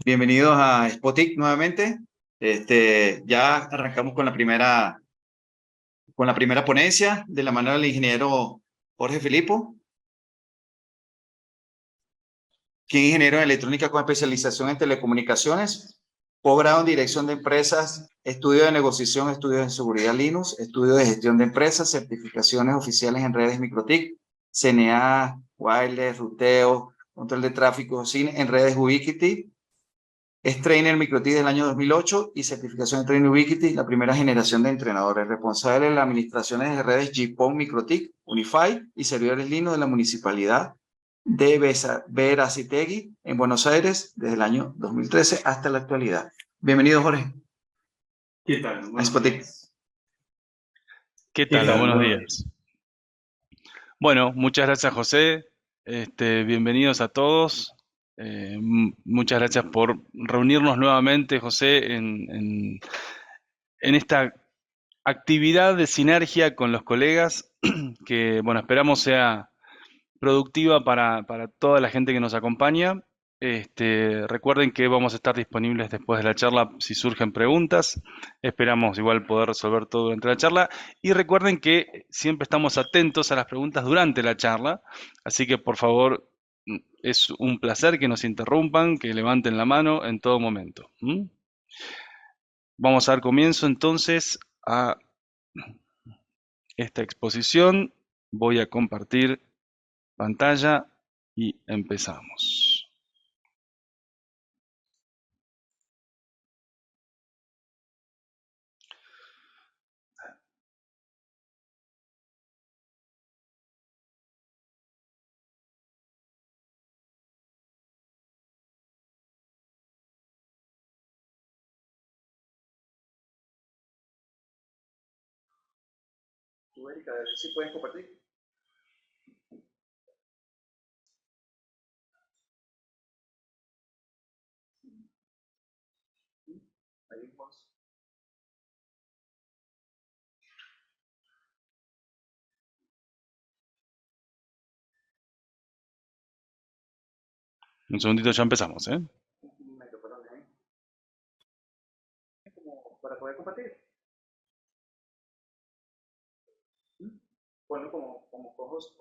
Bienvenidos a Spotic nuevamente. Ya arrancamos con la primera ponencia de la mano del ingeniero Jorge Filipo, quien es ingeniero en electrónica con especialización en telecomunicaciones, posgrado en dirección de empresas, estudio de negociación, estudios en seguridad Linux, estudio de gestión de empresas, certificaciones oficiales en redes MikroTik, CNA, wireless, ruteo, control de tráfico, cine, en redes Ubiquiti. Es trainer MikroTik del año 2008 y certificación de Trainer Ubiquiti, la primera generación de entrenadores. Responsable de las administraciones de redes GPON, MikroTik, Unify y servidores Linux de la Municipalidad de Verazategui en Buenos Aires desde el año 2013 hasta la actualidad. Bienvenido, Jorge, ¿Qué tal? a Buenos Spotic. días. ¿Qué tal? tal? Buenos Buenos días. Bueno, muchas gracias, José. Bienvenidos a todos. Muchas gracias por reunirnos nuevamente, José, en esta actividad de sinergia con los colegas que, bueno, esperamos sea productiva para toda la gente que nos acompaña. Recuerden que vamos a estar disponibles después de la charla si surgen preguntas. Esperamos igual poder resolver todo durante la charla. Y recuerden que siempre estamos atentos a las preguntas durante la charla. Así que por favor, es un placer que nos interrumpan, que levanten la mano en todo momento. Vamos a dar comienzo entonces a esta exposición. Voy a compartir pantalla y empezamos. Tú, Erika, a ver si puedes compartir. Ahí vamos. Un segundito, ya empezamos, ¿eh? Como para poder compartir. Ponlo como cojos,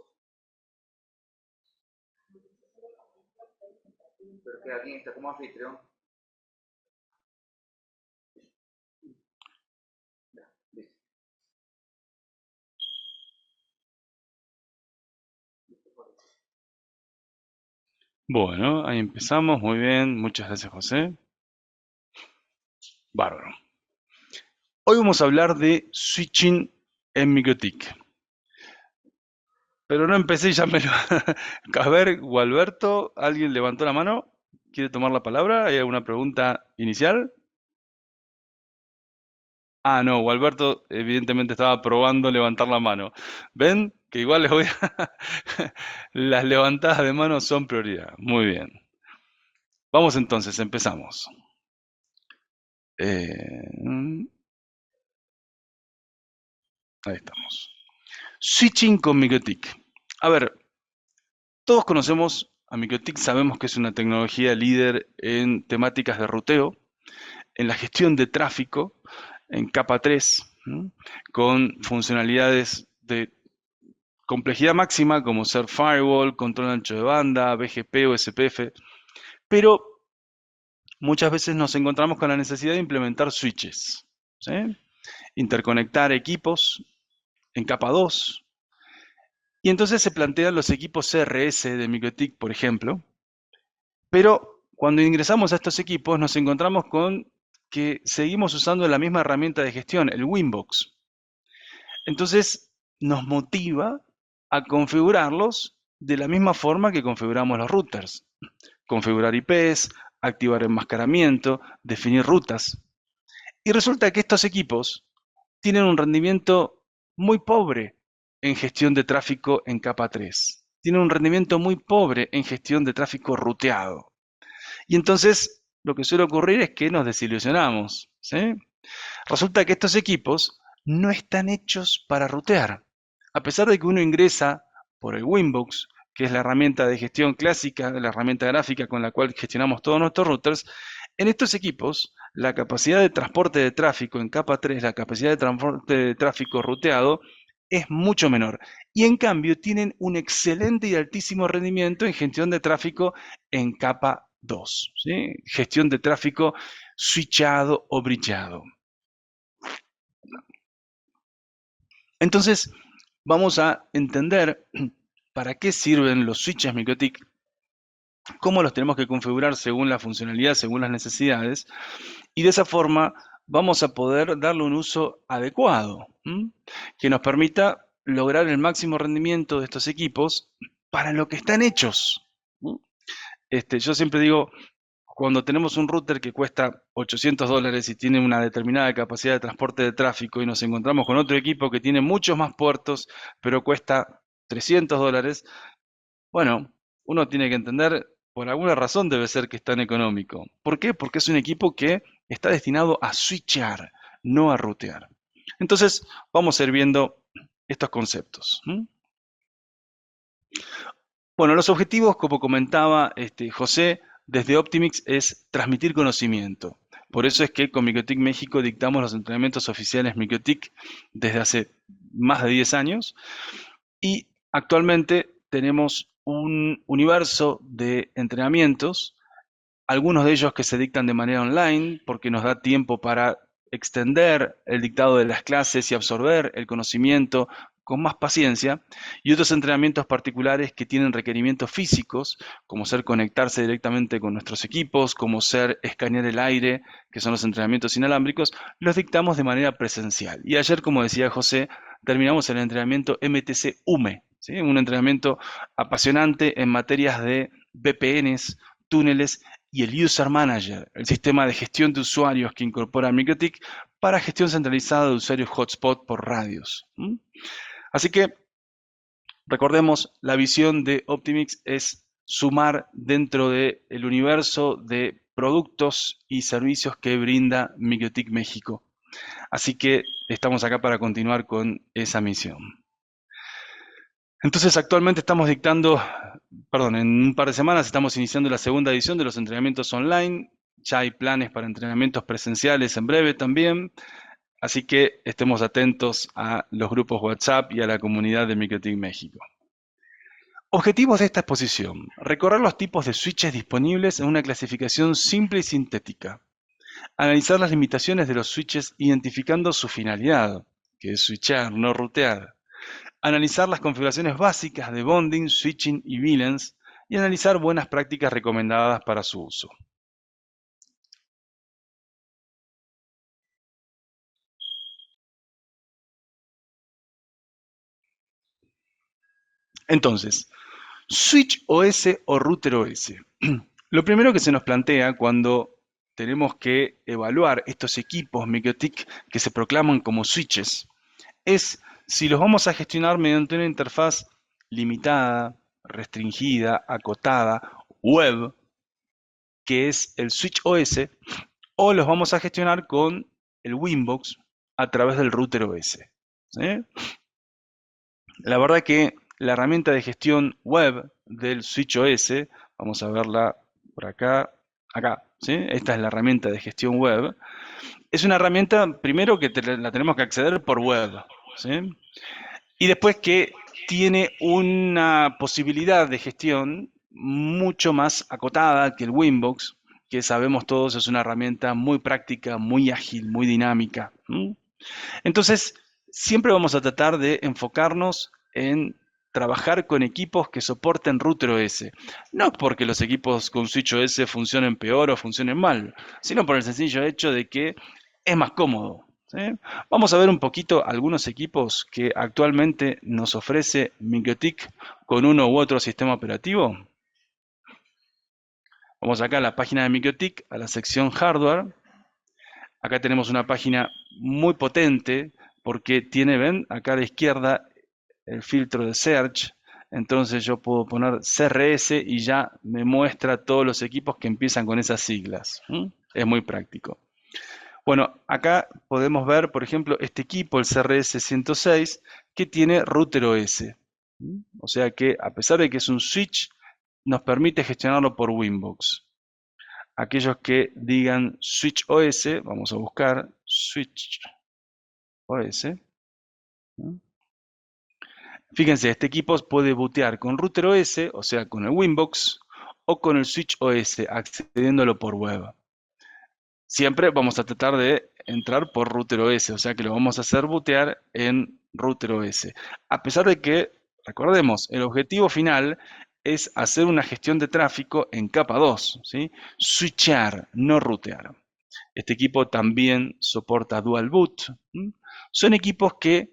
pero que alguien está como anfitrión. Ya, listo. Bueno, ahí empezamos, muy bien, muchas gracias, José. Bárbaro. Hoy vamos a hablar de switching en MikroTik. Pero no empecé y ya me lo... A ver, Gualberto, ¿alguien levantó la mano? ¿Quiere tomar la palabra? ¿Hay alguna pregunta inicial? Ah, no, Gualberto evidentemente estaba probando levantar la mano. ¿Ven? Que igual les voy a... Las levantadas de mano son prioridad. Muy bien. Vamos entonces, empezamos. Ahí estamos. Switching con MikroTik. A ver, todos conocemos a MikroTik, sabemos que es una tecnología líder en temáticas de ruteo, en la gestión de tráfico, en capa 3, con funcionalidades de complejidad máxima como ser firewall, control ancho de banda, BGP o SPF, pero muchas veces nos encontramos con la necesidad de implementar switches, ¿sí? Interconectar equipos en capa 2. Y entonces se plantean los equipos CRS de MikroTik, por ejemplo, pero cuando ingresamos a estos equipos nos encontramos con que seguimos usando la misma herramienta de gestión, el Winbox. Entonces nos motiva a configurarlos de la misma forma que configuramos los routers. Configurar IPs, activar enmascaramiento, definir rutas. Y resulta que estos equipos tienen un rendimiento muy pobre en gestión de tráfico en capa 3. Tienen un rendimiento muy pobre en gestión de tráfico ruteado. Y entonces lo que suele ocurrir es que nos desilusionamos, ¿sí? Resulta que estos equipos no están hechos para rutear. A pesar de que uno ingresa por el Winbox que es la herramienta de gestión clásica, la herramienta gráfica con la cual gestionamos todos nuestros routers, en estos equipos, la capacidad de transporte de tráfico en capa 3, la capacidad de transporte de tráfico ruteado, es mucho menor. Y en cambio tienen un excelente y altísimo rendimiento en gestión de tráfico en capa 2, ¿sí? Gestión de tráfico switchado o bridgeado. Entonces, vamos a entender para qué sirven los switches MikroTik, cómo los tenemos que configurar según la funcionalidad, según las necesidades, y de esa forma vamos a poder darle un uso adecuado, que nos permita lograr el máximo rendimiento de estos equipos para lo que están hechos. Yo siempre digo, cuando tenemos un router que cuesta $800 y tiene una determinada capacidad de transporte de tráfico y nos encontramos con otro equipo que tiene muchos más puertos, pero cuesta $300, bueno, uno tiene que entender, por alguna razón debe ser que es tan económico. ¿Por qué? Porque es un equipo que está destinado a switchear, no a routear. Entonces, vamos a ir viendo estos conceptos. Bueno, los objetivos, como comentaba José, desde Optimix es transmitir conocimiento. Por eso es que con MikroTik México dictamos los entrenamientos oficiales MikroTik desde hace más de 10 años y actualmente tenemos un universo de entrenamientos, algunos de ellos que se dictan de manera online porque nos da tiempo para extender el dictado de las clases y absorber el conocimiento con más paciencia, y otros entrenamientos particulares que tienen requerimientos físicos, como ser conectarse directamente con nuestros equipos, como ser escanear el aire, que son los entrenamientos inalámbricos, los dictamos de manera presencial. Y ayer, como decía José, terminamos el entrenamiento MTC UME, ¿sí? Un entrenamiento apasionante en materias de VPNs, túneles y el User Manager, el sistema de gestión de usuarios que incorpora MikroTik para gestión centralizada de usuarios hotspot por radios. Así que recordemos, la visión de Optimix es sumar dentro del universo de productos y servicios que brinda MikroTik México. Así que estamos acá para continuar con esa misión. Entonces, actualmente estamos dictando, en un par de semanas estamos iniciando la segunda edición de los entrenamientos online. Ya hay planes para entrenamientos presenciales en breve también. Así que estemos atentos a los grupos WhatsApp y a la comunidad de MikroTik México. Objetivos de esta exposición. Recorrer los tipos de switches disponibles en una clasificación simple y sintética. Analizar las limitaciones de los switches identificando su finalidad, que es switchar, no routear. Analizar las configuraciones básicas de bonding, switching y VLANs y analizar buenas prácticas recomendadas para su uso. Entonces, Switch OS o Router OS. Lo primero que se nos plantea cuando tenemos que evaluar estos equipos MikroTik que se proclaman como switches es si los vamos a gestionar mediante una interfaz limitada, restringida, acotada, web, que es el Switch OS, o los vamos a gestionar con el Winbox a través del Router OS. ¿Sí? La verdad que la herramienta de gestión web del Switch OS, vamos a verla por acá, ¿sí? Esta es la herramienta de gestión web. Es una herramienta, primero, que la tenemos que acceder por web, ¿sí? Y después que tiene una posibilidad de gestión mucho más acotada que el Winbox, que sabemos todos es una herramienta muy práctica, muy ágil, muy dinámica. Entonces, siempre vamos a tratar de enfocarnos en trabajar con equipos que soporten Router OS. No porque los equipos con Switch OS funcionen peor o funcionen mal, sino por el sencillo hecho de que es más cómodo. ¿Sí? Vamos a ver un poquito algunos equipos que actualmente nos ofrece MikroTik con uno u otro sistema operativo. Vamos acá a la página de MikroTik, a la sección Hardware. Acá tenemos una página muy potente porque tiene, ven, acá a la izquierda el filtro de Search. Entonces yo puedo poner CRS y ya me muestra todos los equipos que empiezan con esas siglas. Es muy práctico. Bueno, acá podemos ver, por ejemplo, este equipo, el CRS 106, que tiene Router OS. O sea que, a pesar de que es un switch, nos permite gestionarlo por Winbox. Aquellos que digan switch OS, vamos a buscar switch OS. Fíjense, este equipo puede bootear con router OS, o sea, con el Winbox, o con el switch OS, accediéndolo por web. Siempre vamos a tratar de entrar por router OS, o sea que lo vamos a hacer bootear en router OS. A pesar de que, recordemos, el objetivo final es hacer una gestión de tráfico en capa 2, ¿sí? Switchear, no routear. Este equipo también soporta Dual Boot. Son equipos que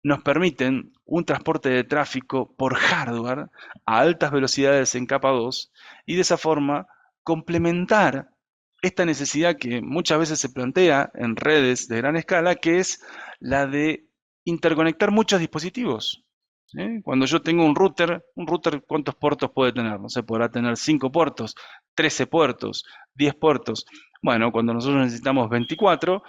nos permiten un transporte de tráfico por hardware a altas velocidades en capa 2 y de esa forma complementar esta necesidad que muchas veces se plantea en redes de gran escala, que es la de interconectar muchos dispositivos. ¿Sí? Cuando yo tengo un router, ¿cuántos puertos puede tener? No sé, podrá tener 5 puertos, 13 puertos, 10 puertos. Bueno, cuando nosotros necesitamos 24,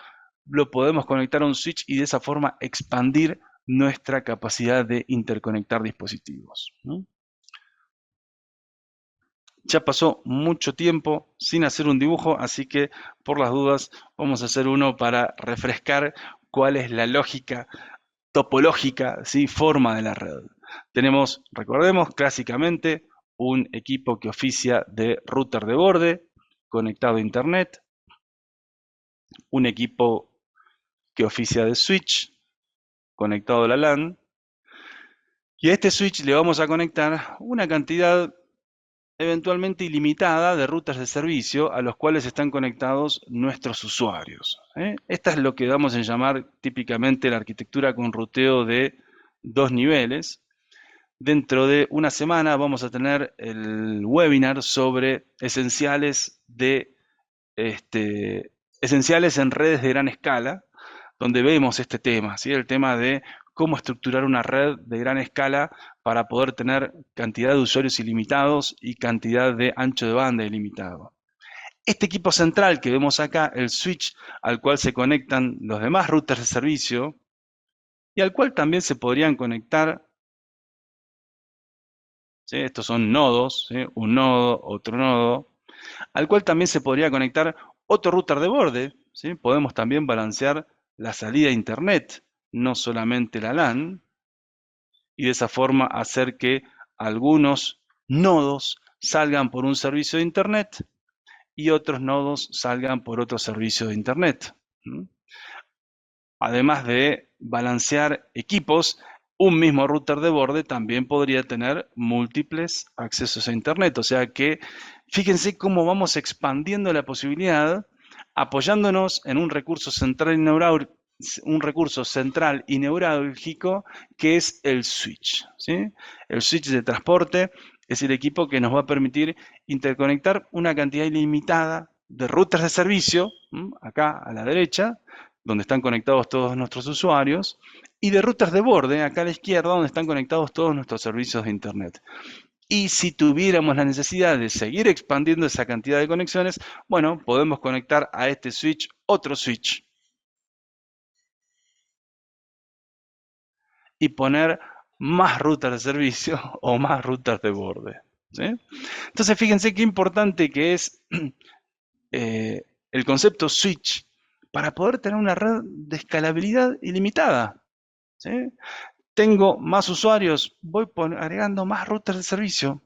lo podemos conectar a un switch y de esa forma expandir nuestra capacidad de interconectar dispositivos. Ya pasó mucho tiempo sin hacer un dibujo, así que por las dudas vamos a hacer uno para refrescar cuál es la lógica topológica, ¿sí? Forma de la red. Tenemos, recordemos, clásicamente un equipo que oficia de router de borde conectado a internet, un equipo que oficia de switch conectado a la LAN, y a este switch le vamos a conectar una cantidad eventualmente ilimitada de rutas de servicio a los cuales están conectados nuestros usuarios. Esta es lo que damos en llamar típicamente la arquitectura con ruteo de 2 niveles. Dentro de una semana vamos a tener el webinar sobre esenciales en redes de gran escala, donde vemos este tema, ¿sí? El tema de cómo estructurar una red de gran escala para poder tener cantidad de usuarios ilimitados y cantidad de ancho de banda ilimitado. Este equipo central que vemos acá, el switch al cual se conectan los demás routers de servicio y al cual también se podrían conectar, ¿sí? Estos son nodos, ¿sí? Un nodo, otro nodo, al cual también se podría conectar otro router de borde, ¿sí? Podemos también balancear la salida a internet, no solamente la LAN, y de esa forma hacer que algunos nodos salgan por un servicio de internet y otros nodos salgan por otro servicio de internet. Además de balancear equipos, un mismo router de borde también podría tener múltiples accesos a internet. O sea que fíjense cómo vamos expandiendo la posibilidad apoyándonos en un recurso central y neurálgico que es el switch, ¿sí? El switch de transporte es el equipo que nos va a permitir interconectar una cantidad ilimitada de routers de servicio, acá a la derecha, donde están conectados todos nuestros usuarios, y de routers de borde, acá a la izquierda, donde están conectados todos nuestros servicios de Internet. Y si tuviéramos la necesidad de seguir expandiendo esa cantidad de conexiones, bueno, podemos conectar a este switch otro switch y poner más routers de servicio o más routers de borde, ¿sí? Entonces, fíjense qué importante que es el concepto switch para poder tener una red de escalabilidad ilimitada, ¿sí? Tengo más usuarios, voy agregando más routers de servicio.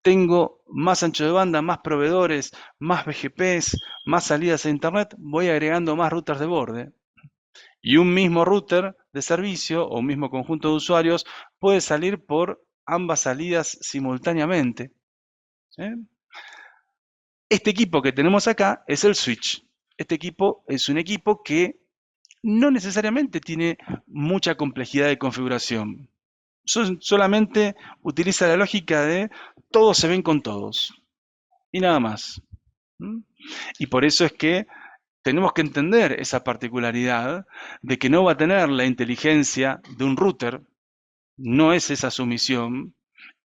Tengo más ancho de banda, más proveedores, más BGPs, más salidas a internet, voy agregando más routers de borde. Y un mismo router de servicio o un mismo conjunto de usuarios puede salir por ambas salidas simultáneamente, ¿sí? Este equipo que tenemos acá es el switch. Este equipo es un equipo que no necesariamente tiene mucha complejidad de configuración. Solamente utiliza la lógica de todos se ven con todos y nada más. Y por eso es que tenemos que entender esa particularidad de que no va a tener la inteligencia de un router, no es esa su misión,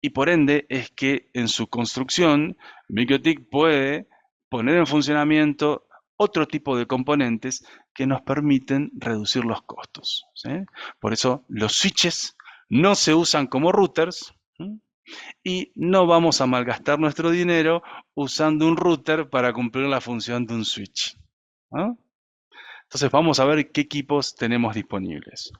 y por ende es que en su construcción MikroTik puede poner en funcionamiento otro tipo de componentes que nos permiten reducir los costos, ¿sí? Por eso los switches no se usan como routers, y no vamos a malgastar nuestro dinero usando un router para cumplir la función de un switch, ¿no? Entonces vamos a ver qué equipos tenemos disponibles.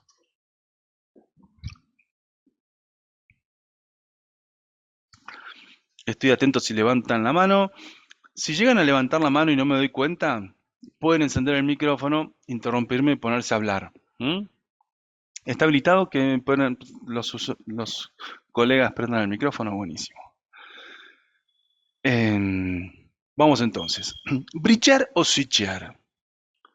Estoy atento si levantan la mano. Si llegan a levantar la mano y no me doy cuenta, pueden encender el micrófono, interrumpirme y ponerse a hablar. ¿Está habilitado que los colegas prendan el micrófono? Buenísimo. Vamos entonces. ¿Bridgear o switchear?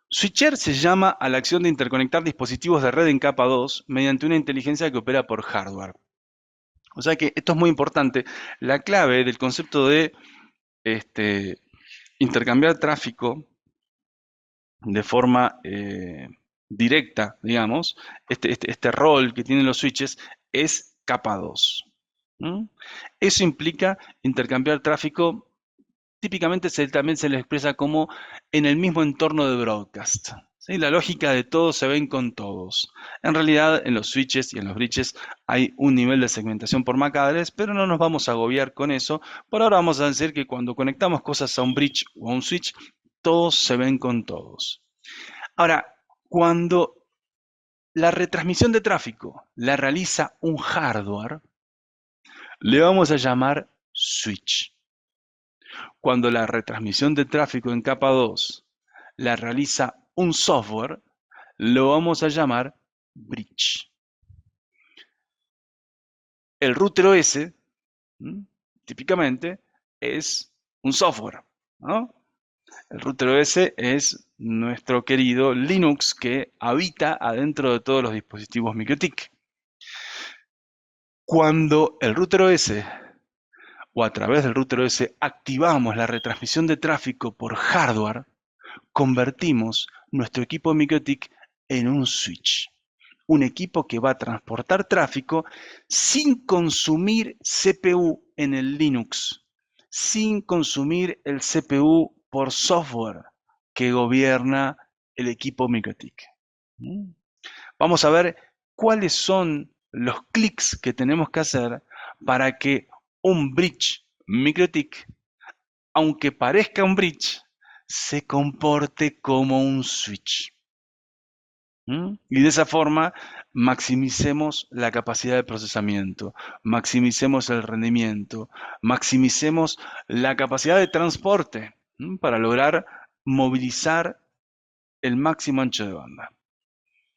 Switchear se llama a la acción de interconectar dispositivos de red en capa 2 mediante una inteligencia que opera por hardware. O sea que esto es muy importante. La clave del concepto de intercambiar tráfico de forma directa, digamos, este rol que tienen los switches es capa 2. Eso implica intercambiar tráfico, típicamente también se le expresa como en el mismo entorno de broadcast. ¿Sí? La lógica de todos se ven con todos. En realidad, en los switches y en los bridges hay un nivel de segmentación por MAC address, pero no nos vamos a agobiar con eso. Por ahora vamos a decir que cuando conectamos cosas a un bridge o a un switch, todos se ven con todos. Ahora, cuando la retransmisión de tráfico la realiza un hardware, le vamos a llamar switch. Cuando la retransmisión de tráfico en capa 2 la realiza un software, lo vamos a llamar bridge. El router OS, típicamente, es un software, ¿no? El router OS es nuestro querido Linux que habita adentro de todos los dispositivos MikroTik. Cuando el router OS o a través del router OS activamos la retransmisión de tráfico por hardware, convertimos nuestro equipo MikroTik en un switch. Un equipo que va a transportar tráfico sin consumir CPU en el Linux, sin consumir el CPU por software que gobierna el equipo MikroTik. Vamos a ver cuáles son los clics que tenemos que hacer para que un bridge MikroTik, aunque parezca un bridge, se comporte como un switch. Y de esa forma maximicemos la capacidad de procesamiento, maximicemos el rendimiento, maximicemos la capacidad de transporte para lograr movilizar el máximo ancho de banda.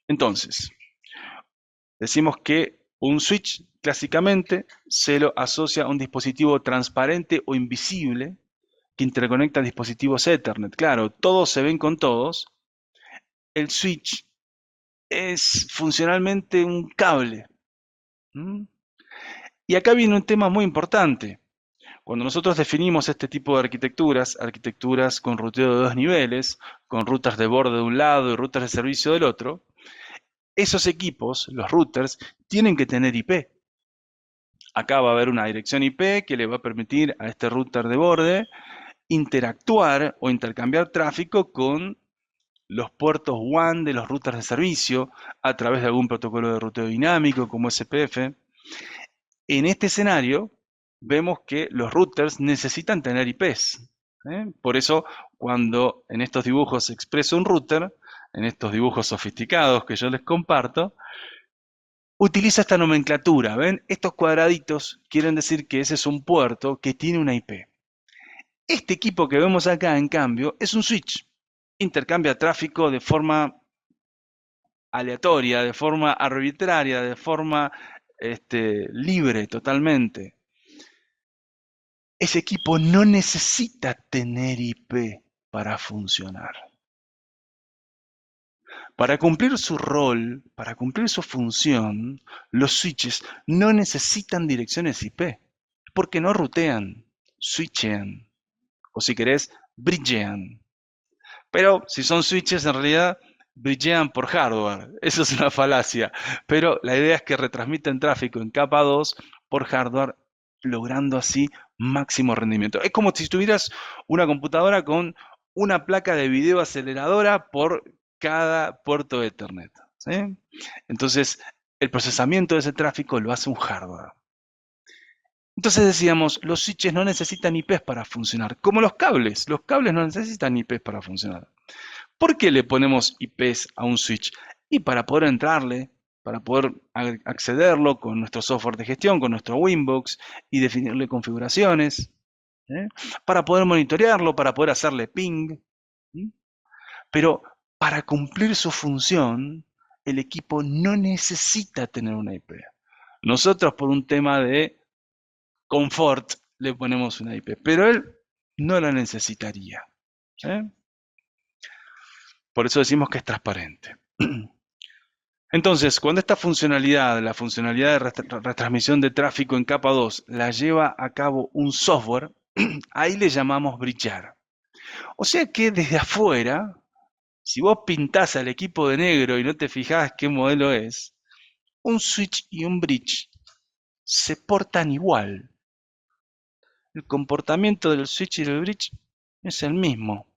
Entonces, decimos que un switch clásicamente se lo asocia a un dispositivo transparente o invisible que interconecta dispositivos Ethernet. Claro, todos se ven con todos. El switch es funcionalmente un cable. Y acá viene un tema muy importante. Cuando nosotros definimos este tipo de arquitecturas con ruteo de 2 niveles, con rutas de borde de un lado y rutas de servicio del otro, esos equipos, los routers, tienen que tener IP. Acá va a haber una dirección IP que le va a permitir a este router de borde interactuar o intercambiar tráfico con los puertos WAN de los routers de servicio a través de algún protocolo de ruteo dinámico como SPF. En este escenario vemos que los routers necesitan tener IPs. Por eso cuando en estos dibujos se expresa un router, en estos dibujos sofisticados que yo les comparto, utiliza esta nomenclatura. ¿Ven? Estos cuadraditos quieren decir que ese es un puerto que tiene una IP. Este equipo que vemos acá, en cambio, es un switch. Intercambia tráfico de forma aleatoria, de forma arbitraria, de forma libre totalmente. Ese equipo no necesita tener IP para funcionar. Para cumplir su rol, para cumplir su función, los switches no necesitan direcciones IP, porque no rutean, switchean, o si querés, bridgean. Pero si son switches, en realidad bridgean por hardware. Eso es una falacia. Pero la idea es que retransmiten tráfico en capa 2 por hardware, logrando así máximo rendimiento. Es como si tuvieras una computadora con una placa de video aceleradora por cada puerto Ethernet. ¿Sí? Entonces, el procesamiento de ese tráfico lo hace un hardware. Entonces decíamos, los switches no necesitan IPs para funcionar, como los cables no necesitan IPs para funcionar. ¿Por qué le ponemos IPs a un switch? Y para poder entrarle, para poder accederlo con nuestro software de gestión, con nuestro Winbox y definirle configuraciones, ¿eh? Para poder monitorearlo, para poder hacerle ping. ¿Sí? Pero para cumplir su función, el equipo no necesita tener una IP. Nosotros por un tema de confort le ponemos una IP, pero él no la necesitaría. ¿Sí? Por eso decimos que es transparente. Entonces, cuando esta funcionalidad, la funcionalidad de retransmisión de tráfico en capa 2, la lleva a cabo un software, ahí le llamamos bridgear. O sea que desde afuera, si vos pintás al equipo de negro y no te fijás qué modelo es, un switch y un bridge se portan igual. El comportamiento del switch y del bridge es el mismo.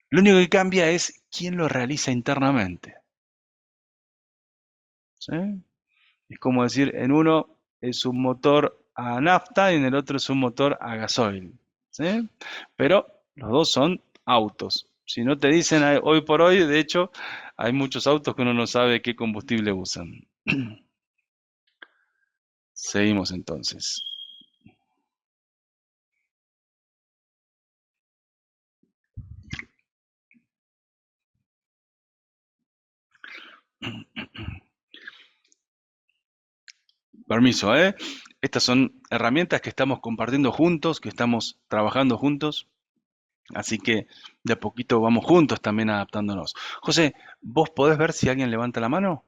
Lo único que cambia es quién lo realiza internamente. ¿Sí? Es como decir, en uno es un motor a nafta y en el otro es un motor a gasoil. ¿Sí? Pero los dos son autos. Si no te dicen hoy por hoy, de hecho, hay muchos autos que uno no sabe qué combustible usan. Seguimos entonces. Permiso, ¿eh? Estas son herramientas que estamos compartiendo juntos, que estamos trabajando juntos. Así que de a poquito vamos juntos también adaptándonos. José, ¿vos podés ver si alguien levanta la mano?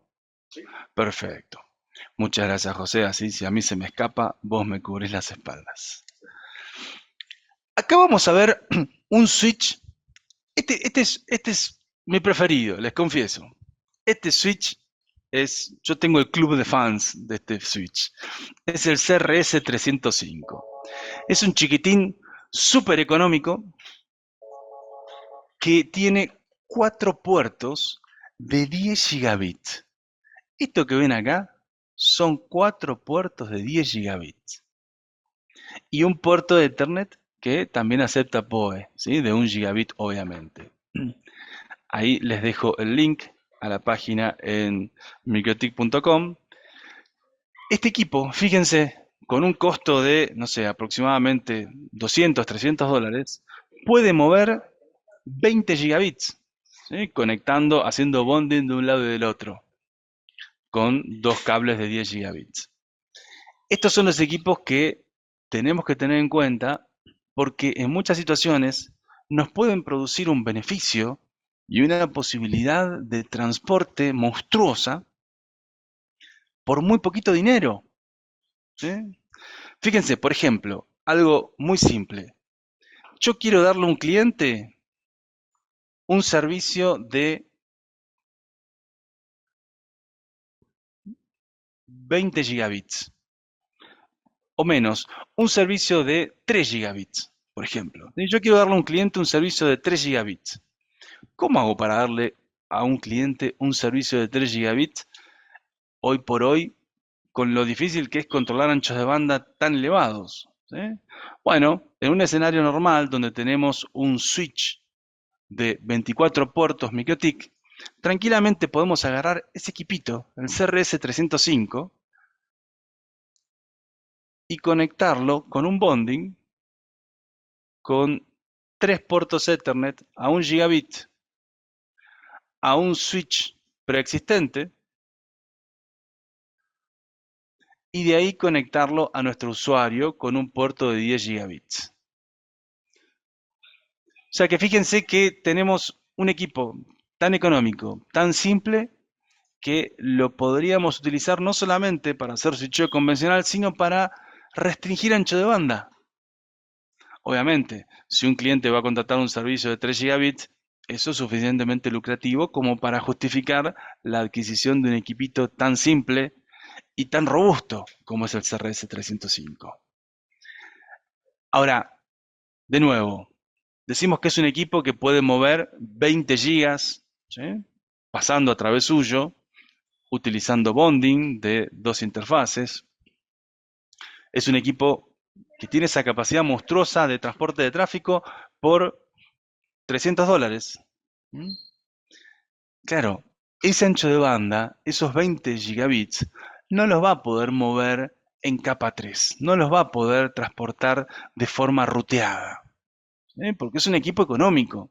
Sí. Perfecto. Muchas gracias, José. Así, si a mí se me escapa, vos me cubrís las espaldas. Acá vamos a ver un switch. Este es mi preferido, les confieso. Este switch yo tengo el club de fans de este switch. Es el CRS 305. Es un chiquitín súper económico que tiene 4 puertos de 10 gigabits. Esto que ven acá son 4 puertos de 10 gigabits. Y un puerto de Ethernet que también acepta PoE, ¿sí? De 1 gigabit obviamente. Ahí les dejo el link a la página en microtik.com. Este equipo, fíjense, con un costo de, no sé, aproximadamente 200, 300 dólares, puede mover 20 gigabits, ¿sí? Conectando, haciendo bonding de un lado y del otro, con 2 cables de 10 gigabits. Estos son los equipos que tenemos que tener en cuenta porque en muchas situaciones nos pueden producir un beneficio y una posibilidad de transporte monstruosa por muy poquito dinero. ¿Sí? Fíjense, por ejemplo, algo muy simple. Yo quiero darle a un cliente un servicio de 20 gigabits o menos, un servicio de 3 gigabits, por ejemplo. Yo quiero darle a un cliente un servicio de 3 gigabits. ¿Cómo hago para darle a un cliente un servicio de 3 gigabits hoy por hoy con lo difícil que es controlar anchos de banda tan elevados? ¿Sí? Bueno, en un escenario normal donde tenemos un switch de 24 puertos MikroTik, tranquilamente podemos agarrar ese equipito, el CRS 305, y conectarlo con un bonding con 3 puertos Ethernet a 1 gigabit a un switch preexistente y de ahí conectarlo a nuestro usuario con un puerto de 10 gigabits. O sea que fíjense que tenemos un equipo tan económico, tan simple, que lo podríamos utilizar no solamente para hacer switcheo convencional, sino para restringir ancho de banda. Obviamente, si un cliente va a contratar un servicio de 3 gigabits, eso es suficientemente lucrativo como para justificar la adquisición de un equipito tan simple y tan robusto como es el CRS 305. Ahora, de nuevo, decimos que es un equipo que puede mover 20 gigas, ¿sí? Pasando a través suyo, utilizando bonding de dos interfaces. Es un equipo que tiene esa capacidad monstruosa de transporte de tráfico por $300. ¿Mm? Claro, ese ancho de banda, esos 20 gigabits, no los va a poder mover en capa 3, no los va a poder transportar de forma ruteada, ¿sí? Porque es un equipo económico.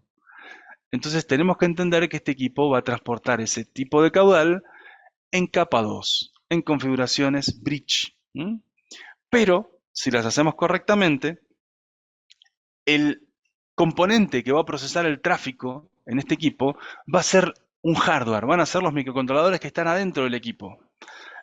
Entonces tenemos que entender que este equipo va a transportar ese tipo de caudal en capa 2, en configuraciones bridge. ¿Mm? Pero, si las hacemos correctamente, el componente que va a procesar el tráfico en este equipo va a ser un hardware, van a ser los microcontroladores que están adentro del equipo.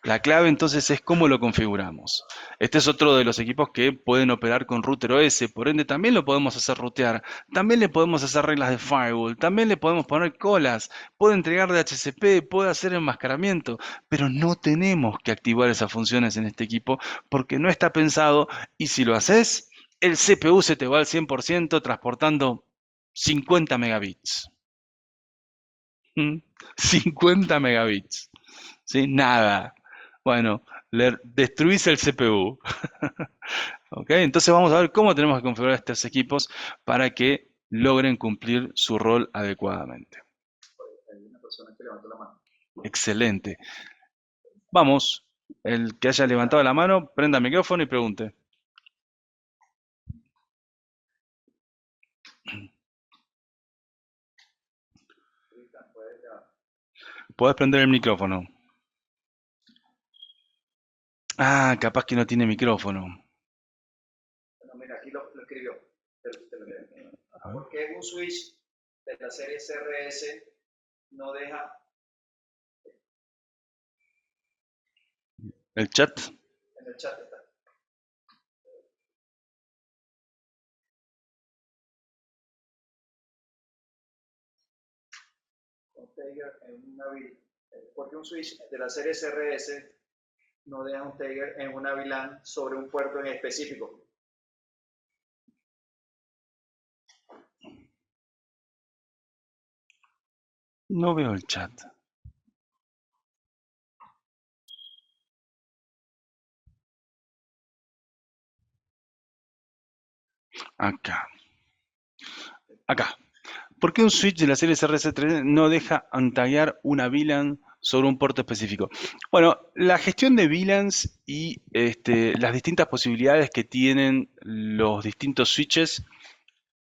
La clave entonces es cómo lo configuramos. Este es otro de los equipos que pueden operar con router OS, por ende también lo podemos hacer rutear, también le podemos hacer reglas de firewall, también le podemos poner colas, puede entregar DHCP, puede hacer enmascaramiento, pero no tenemos que activar esas funciones en este equipo porque no está pensado, y si lo haces, el CPU se te va al 100% transportando 50 megabits. 50 megabits. ¿Sí? Nada. Bueno, le destruís el CPU. ¿Ok? Entonces vamos a ver cómo tenemos que configurar estos equipos para que logren cumplir su rol adecuadamente. Hay una persona que levantó la mano. Excelente. Vamos, el que haya levantado la mano, prenda el micrófono y pregunte. Podés prender el micrófono. Ah, capaz que no tiene micrófono. Bueno, mira, aquí lo escribió. Te lo leo. A ver. ¿Por qué un switch de la serie CRS no deja El chat. en el chat? Está. Un Tiger en una ¿por qué un switch de la serie CRS no deja un Tiger en una VLAN sobre un puerto en específico? No veo el chat. Acá. Acá. ¿Por qué un switch de la serie CRS3 no deja untaguear una VLAN sobre un puerto específico? Bueno, la gestión de VLANs y las distintas posibilidades que tienen los distintos switches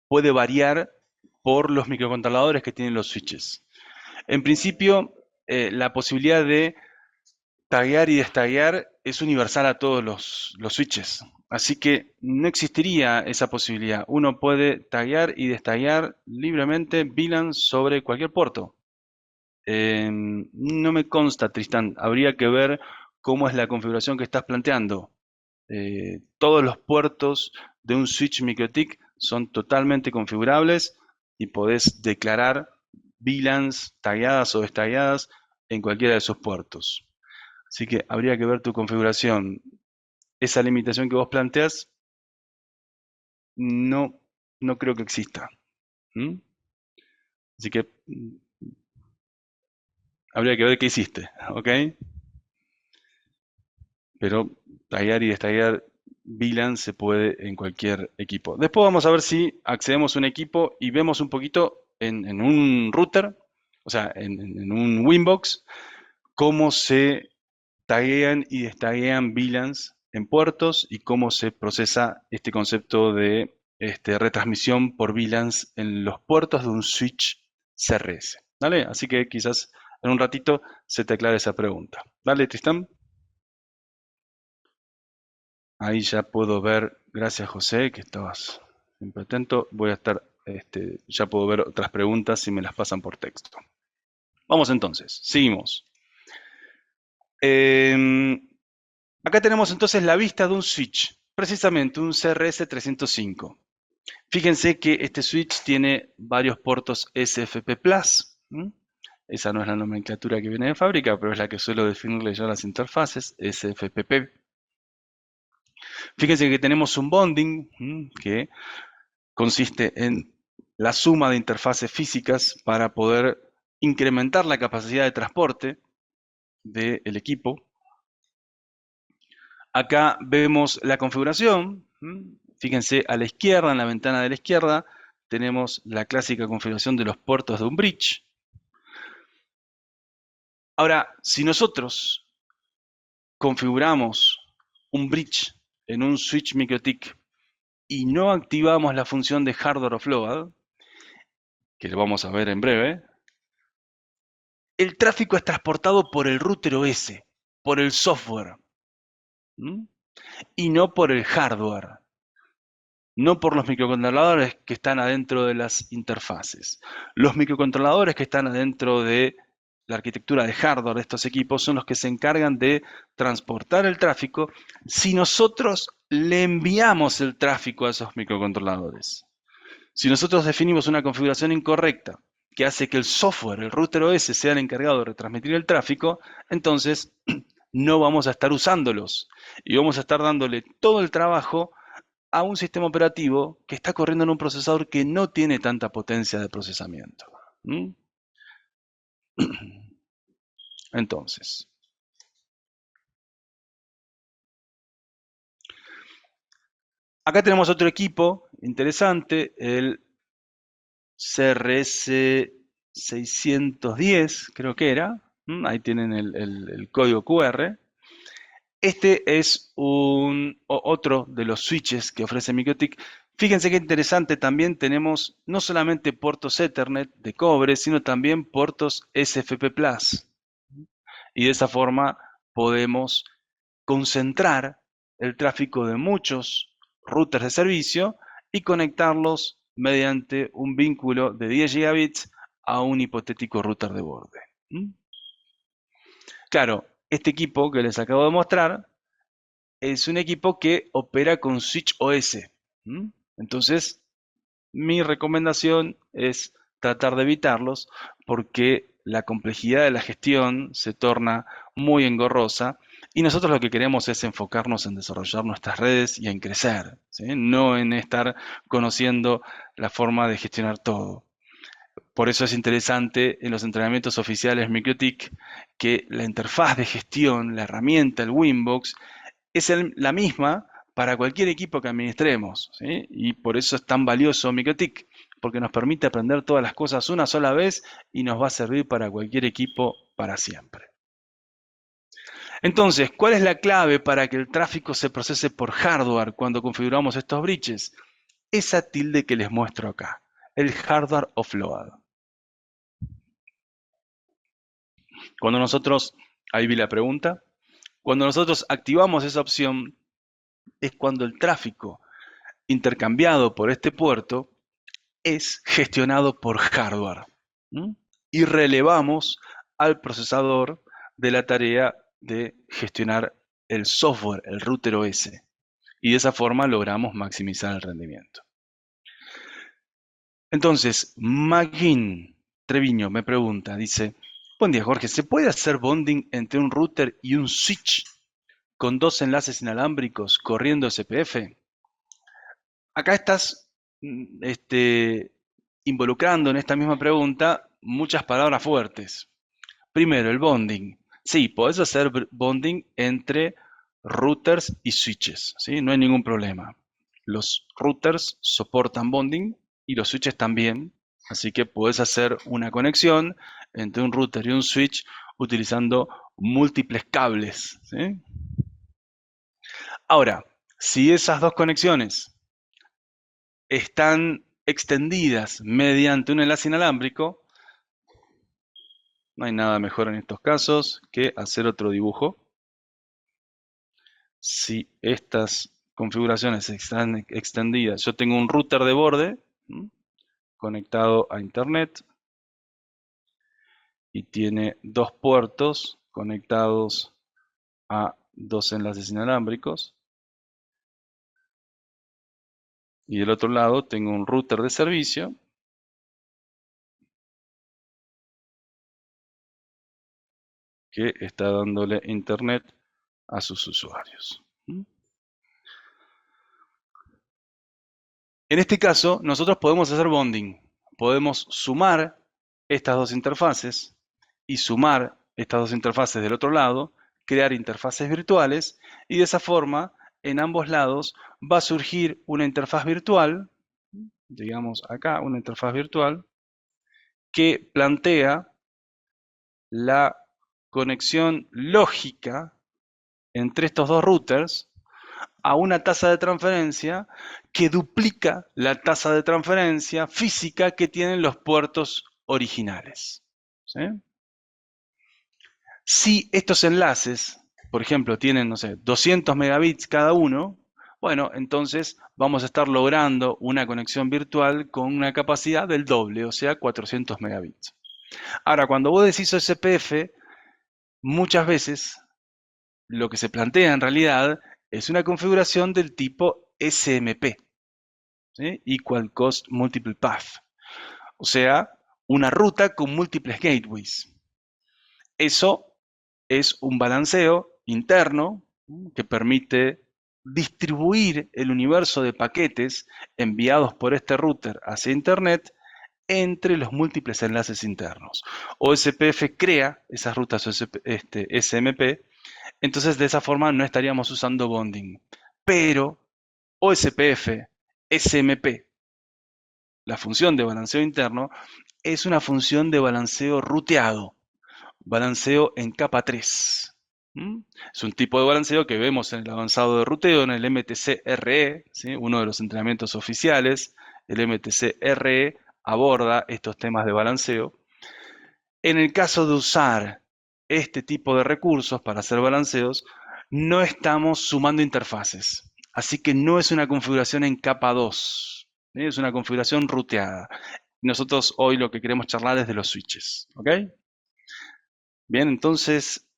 puede variar por los microcontroladores que tienen los switches. En principio, la posibilidad de taguear y destaguear es universal a todos los switches. Así que no existiría esa posibilidad. Uno puede taguear y destaguear libremente VLAN sobre cualquier puerto. No me consta, Tristán. Habría que ver cómo es la configuración que estás planteando. Todos los puertos de un switch MikroTik son totalmente configurables y podés declarar VLANs tagueadas o destagueadas en cualquiera de esos puertos. Así que habría que ver tu configuración. Esa limitación que vos planteas, no creo que exista. ¿Mm? Así que habría que ver qué hiciste, ¿ok? Pero taguear y destaguear VLAN se puede en cualquier equipo. Después vamos a ver si accedemos a un equipo y vemos un poquito en un router, o sea, en un Winbox, cómo se taguean y destaguean VLANs en puertos y cómo se procesa este concepto de retransmisión por VLANs en los puertos de un switch CRS. ¿Vale? Así que quizás en un ratito se te aclare esa pregunta. ¿Vale, Tristán? Ahí ya puedo ver, gracias José, que estabas siempre atento. Voy a estar, ya puedo ver otras preguntas si me las pasan por texto. Vamos entonces, seguimos. Acá tenemos entonces la vista de un switch, precisamente un CRS 305. Fíjense que este switch tiene varios puertos SFP+. Esa no es la nomenclatura que viene de fábrica, pero es la que suelo definirle yo a las interfaces, SFPP. Fíjense que tenemos un bonding que consiste en la suma de interfaces físicas para poder incrementar la capacidad de transporte. del equipo. Acá vemos la configuración. Fíjense, a la izquierda, en la ventana de la izquierda, tenemos la clásica configuración de los puertos de un bridge. Ahora, si nosotros configuramos un bridge en un switch MikroTik y no activamos la función de hardware offload, que lo vamos a ver en breve, el tráfico es transportado por el router OS, por el software, y no por el hardware, no por los microcontroladores que están adentro de las interfaces. Los microcontroladores que están adentro de la arquitectura de hardware de estos equipos son los que se encargan de transportar el tráfico si nosotros le enviamos el tráfico a esos microcontroladores. Si nosotros definimos una configuración incorrecta que hace que el software, el router OS, sea el encargado de retransmitir el tráfico, entonces no vamos a estar usándolos y vamos a estar dándole todo el trabajo a un sistema operativo que está corriendo en un procesador que no tiene tanta potencia de procesamiento. Entonces, acá tenemos otro equipo interesante, el CRS 610, creo que era. Ahí tienen el código QR. Este es otro de los switches que ofrece MikroTik. Fíjense qué interesante, también tenemos no solamente puertos Ethernet de cobre, sino también puertos SFP+. Y de esa forma podemos concentrar el tráfico de muchos routers de servicio y conectarlos mediante un vínculo de 10 gigabits a un hipotético router de borde. Claro, este equipo que les acabo de mostrar es un equipo que opera con Switch OS. Entonces, mi recomendación es tratar de evitarlos porque la complejidad de la gestión se torna muy engorrosa y nosotros lo que queremos es enfocarnos en desarrollar nuestras redes y en crecer, ¿sí? No en estar conociendo la forma de gestionar todo. Por eso es interesante en los entrenamientos oficiales MikroTik que la interfaz de gestión, la herramienta, el Winbox, es la misma para cualquier equipo que administremos, ¿sí? Y por eso es tan valioso MikroTik, porque nos permite aprender todas las cosas una sola vez y nos va a servir para cualquier equipo para siempre. Entonces, ¿cuál es la clave para que el tráfico se procese por hardware cuando configuramos estos bridges? Esa tilde que les muestro acá, el hardware offload. Cuando nosotros, ahí vi la pregunta, cuando nosotros activamos esa opción, es cuando el tráfico intercambiado por este puerto es gestionado por hardware. Y relevamos al procesador de la tarea de gestionar el software, el router OS. Y de esa forma logramos maximizar el rendimiento. Entonces, Magin Treviño me pregunta, dice, buen día Jorge, ¿se puede hacer bonding entre un router y un switch con dos enlaces inalámbricos corriendo SPF? Acá estás involucrando en esta misma pregunta muchas palabras fuertes. Primero, el bonding. Sí, podés hacer bonding entre routers y switches, ¿sí? No hay ningún problema. Los routers soportan bonding y los switches también, así que podés hacer una conexión entre un router y un switch utilizando múltiples cables, ¿sí? Ahora, si esas dos conexiones están extendidas mediante un enlace inalámbrico, no hay nada mejor en estos casos que hacer otro dibujo. Si estas configuraciones están extendidas, yo tengo un router de borde conectado a internet y tiene dos puertos conectados a dos enlaces inalámbricos. Y del otro lado tengo un router de servicio que está dándole internet a sus usuarios. En este caso, nosotros podemos hacer bonding. Podemos sumar estas dos interfaces y sumar estas dos interfaces del otro lado, crear interfaces virtuales y de esa forma en ambos lados va a surgir una interfaz virtual, digamos acá una interfaz virtual, que plantea la conexión lógica entre estos dos routers a una tasa de transferencia que duplica la tasa de transferencia física que tienen los puertos originales. ¿Sí? Si estos enlaces, por ejemplo, tienen, no sé, 200 megabits cada uno, bueno, entonces vamos a estar logrando una conexión virtual con una capacidad del doble, o sea, 400 megabits. Ahora, cuando vos decís OSPF, muchas veces lo que se plantea en realidad es una configuración del tipo SMP, ¿sí? Equal Cost Multiple Path, o sea, una ruta con múltiples gateways. Eso es un balanceo interno que permite distribuir el universo de paquetes enviados por este router hacia Internet entre los múltiples enlaces internos. OSPF crea esas rutas SMP, entonces de esa forma no estaríamos usando bonding. Pero OSPF, SMP, la función de balanceo interno, es una función de balanceo ruteado, balanceo en capa 3. Es un tipo de balanceo que vemos en el avanzado de ruteo, en el MTC-RE, ¿sí? Uno de los entrenamientos oficiales. El MTC-RE aborda estos temas de balanceo. En el caso de usar este tipo de recursos para hacer balanceos, no estamos sumando interfaces. Así que no es una configuración en capa 2. ¿Sí? Es una configuración ruteada. Nosotros hoy lo que queremos charlar es de los switches. ¿Ok? Bien, entonces,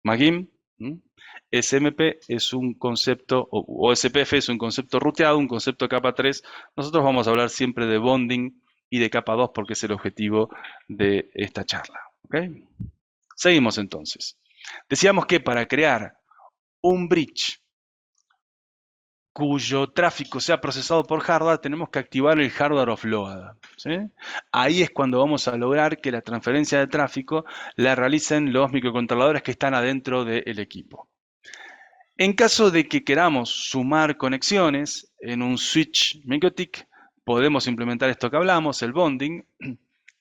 Magim, SMP es un concepto, o SPF es un concepto ruteado, un concepto de capa 3. Nosotros vamos a hablar siempre de bonding y de capa 2 porque es el objetivo de esta charla. ¿Ok? Seguimos entonces. Decíamos que para crear un bridge cuyo tráfico sea procesado por hardware, tenemos que activar el hardware offload. ¿Sí? Ahí es cuando vamos a lograr que la transferencia de tráfico la realicen los microcontroladores que están adentro del equipo. En caso de que queramos sumar conexiones en un switch MikroTik, podemos implementar esto que hablamos, el bonding.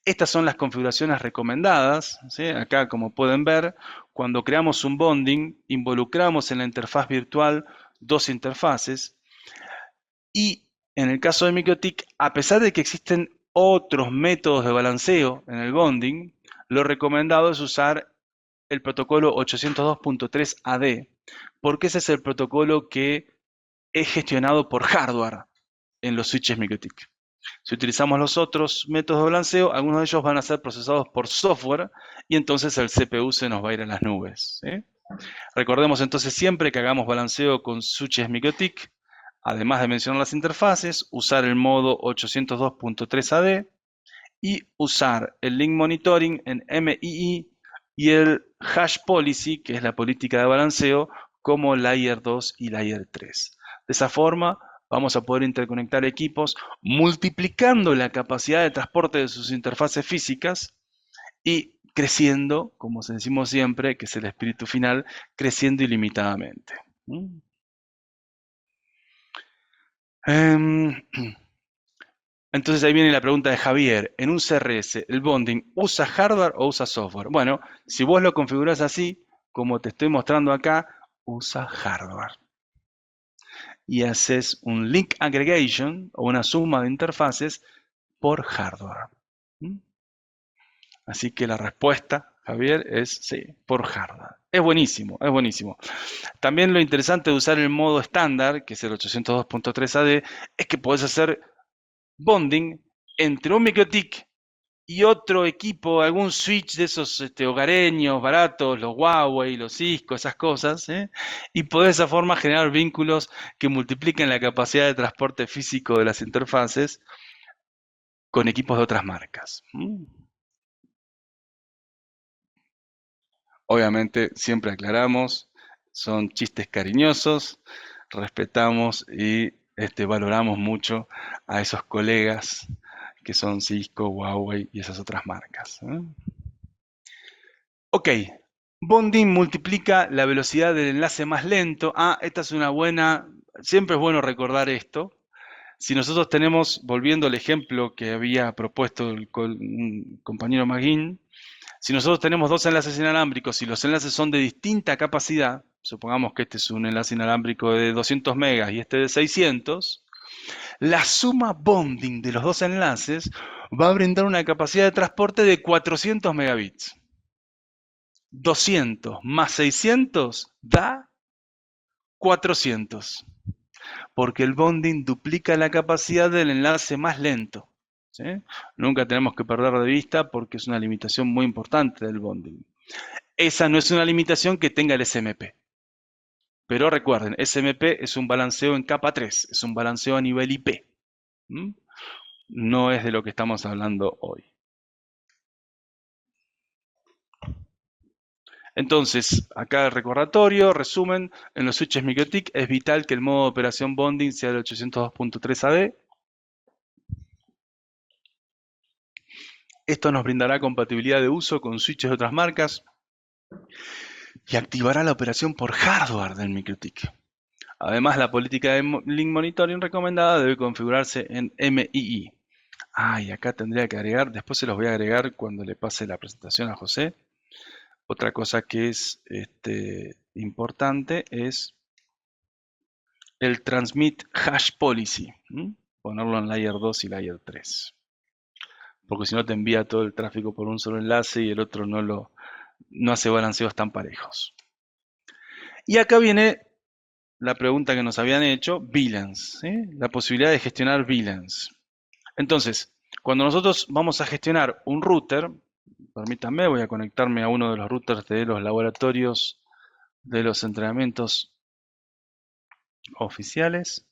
Estas son las configuraciones recomendadas. ¿Sí? Acá, como pueden ver, cuando creamos un bonding, involucramos en la interfaz virtual dos interfaces. Y en el caso de MikroTik, a pesar de que existen otros métodos de balanceo en el bonding, lo recomendado es usar el protocolo 802.3 AD, porque ese es el protocolo que es gestionado por hardware en los switches MikroTik. Si utilizamos los otros métodos de balanceo, algunos de ellos van a ser procesados por software y entonces el CPU se nos va a ir a las nubes. ¿Sí? Recordemos entonces siempre que hagamos balanceo con switches MikroTik, además de mencionar las interfaces, usar el modo 802.3 AD y usar el link monitoring en MII y el hash policy, que es la política de balanceo, como layer 2 y layer 3. De esa forma vamos a poder interconectar equipos multiplicando la capacidad de transporte de sus interfaces físicas y creciendo, como decimos siempre, que es el espíritu final, creciendo ilimitadamente. Entonces ahí viene la pregunta de Javier. En un CRS, ¿el bonding usa hardware o usa software? Bueno, si vos lo configurás así, como te estoy mostrando acá, usa hardware. Y haces un link aggregation o una suma de interfaces por hardware. Así que la respuesta, Javier, es sí, por hardware. Es buenísimo, es buenísimo. También lo interesante de usar el modo estándar, que es el 802.3 AD, es que podés hacer bonding entre un MikroTik y otro equipo, algún switch de esos hogareños, baratos, los Huawei, los Cisco, esas cosas, y podés de esa forma generar vínculos que multipliquen la capacidad de transporte físico de las interfaces con equipos de otras marcas. Obviamente, siempre aclaramos, son chistes cariñosos, respetamos y valoramos mucho a esos colegas que son Cisco, Huawei y esas otras marcas. Ok, bonding multiplica la velocidad del enlace más lento. Ah, esta es una buena, siempre es bueno recordar esto. Si nosotros tenemos, volviendo al ejemplo que había propuesto un compañero Maguín, si nosotros tenemos dos enlaces inalámbricos y los enlaces son de distinta capacidad, supongamos que este es un enlace inalámbrico de 200 megas y este de 600, la suma bonding de los dos enlaces va a brindar una capacidad de transporte de 400 megabits. 200 más 600 da 400, porque el bonding duplica la capacidad del enlace más lento. ¿Sí? Nunca tenemos que perder de vista porque es una limitación muy importante del bonding. Esa no es una limitación que tenga el SMP. Pero recuerden, SMP es un balanceo en capa 3, es un balanceo a nivel IP. ¿Mm? No es de lo que estamos hablando hoy. Entonces, acá el recordatorio, resumen, en los switches MikroTik es vital que el modo de operación bonding sea el 802.3 AD. Esto nos brindará compatibilidad de uso con switches de otras marcas y activará la operación por hardware del MikroTik. Además, la política de link monitoring recomendada debe configurarse en MII. Ah, y acá tendría que agregar, después se los voy a agregar cuando le pase la presentación a José. Otra cosa que es importante es el Transmit Hash Policy. Ponerlo en Layer 2 y Layer 3. Porque si no te envía todo el tráfico por un solo enlace y el otro no hace balanceos tan parejos. Y acá viene la pregunta que nos habían hecho, VLANs, ¿sí? La posibilidad de gestionar VLANs. Entonces, cuando nosotros vamos a gestionar un router, permítanme, voy a conectarme a uno de los routers de los laboratorios de los entrenamientos oficiales.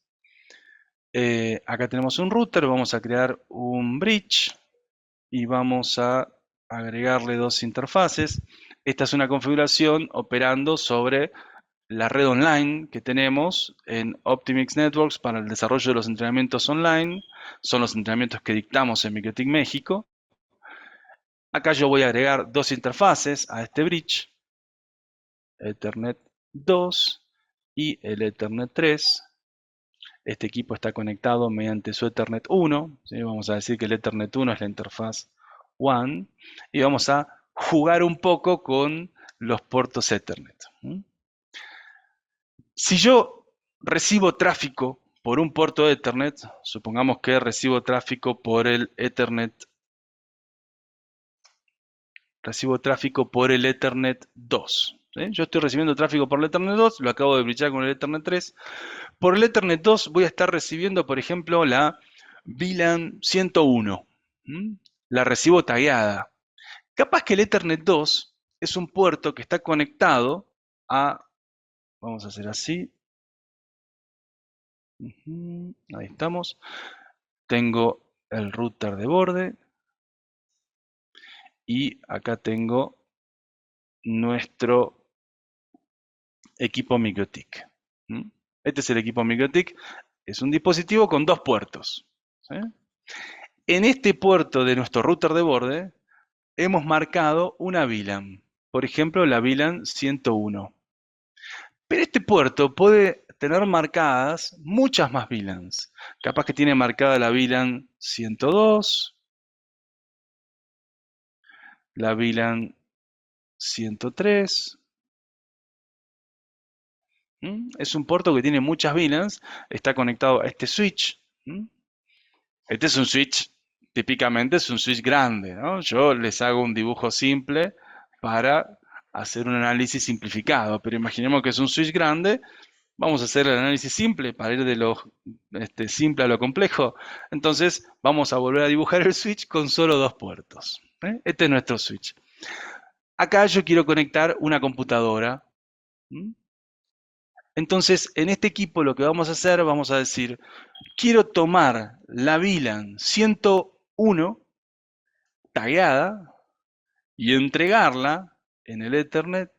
Acá tenemos un router, vamos a crear un bridge y vamos a agregarle dos interfaces. Esta es una configuración operando sobre la red online que tenemos en Optimix Networks para el desarrollo de los entrenamientos online. Son los entrenamientos que dictamos en MikroTik México. Acá yo voy a agregar dos interfaces a este bridge, Ethernet 2 y el Ethernet 3. Este equipo está conectado mediante su Ethernet 1. ¿Sí? Vamos a decir que el Ethernet 1 es la interfaz 1. Y vamos a jugar un poco con los puertos Ethernet. Si yo recibo tráfico por un puerto Ethernet, supongamos que recibo tráfico por el Ethernet, Ethernet 2. ¿Sí? Yo estoy recibiendo tráfico por el Ethernet 2, lo acabo de bridgear con el Ethernet 3. Por el Ethernet 2 voy a estar recibiendo, por ejemplo, la VLAN 101. La recibo tagueada. Capaz que el Ethernet 2 es un puerto que está conectado a, vamos a hacer así. Ahí estamos. Tengo el router de borde. Y acá tengo nuestro equipo MikroTik. Este es el equipo MikroTik. Es un dispositivo con dos puertos. ¿Sí? En este puerto de nuestro router de borde hemos marcado una VLAN. Por ejemplo, la VLAN 101. Pero este puerto puede tener marcadas muchas más VLANs. Capaz que tiene marcada la VLAN 102, la VLAN 103. Es un puerto que tiene muchas VLANs, está conectado a este switch. Este es un switch, típicamente es un switch grande, ¿no? Yo les hago un dibujo simple para hacer un análisis simplificado, pero imaginemos que es un switch grande, vamos a hacer el análisis simple para ir de lo simple a lo complejo. Entonces vamos a volver a dibujar el switch con solo dos puertos. Este es nuestro switch. Acá yo quiero conectar una computadora. Entonces, en este equipo lo que vamos a hacer, vamos a decir, quiero tomar la VLAN 101 tagueada y entregarla en el Ethernet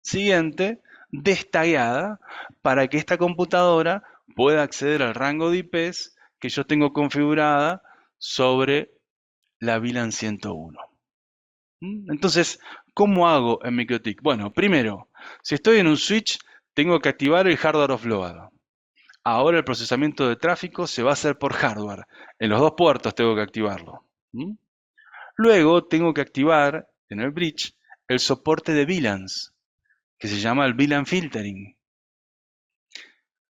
siguiente destagueada para que esta computadora pueda acceder al rango de IPs que yo tengo configurada sobre la VLAN 101. Entonces, ¿cómo hago en MikroTik? Bueno, primero, si estoy en un switch, tengo que activar el hardware offload. Ahora el procesamiento de tráfico se va a hacer por hardware. En los dos puertos tengo que activarlo. Luego tengo que activar en el bridge el soporte de VLANs, que se llama el VLAN filtering.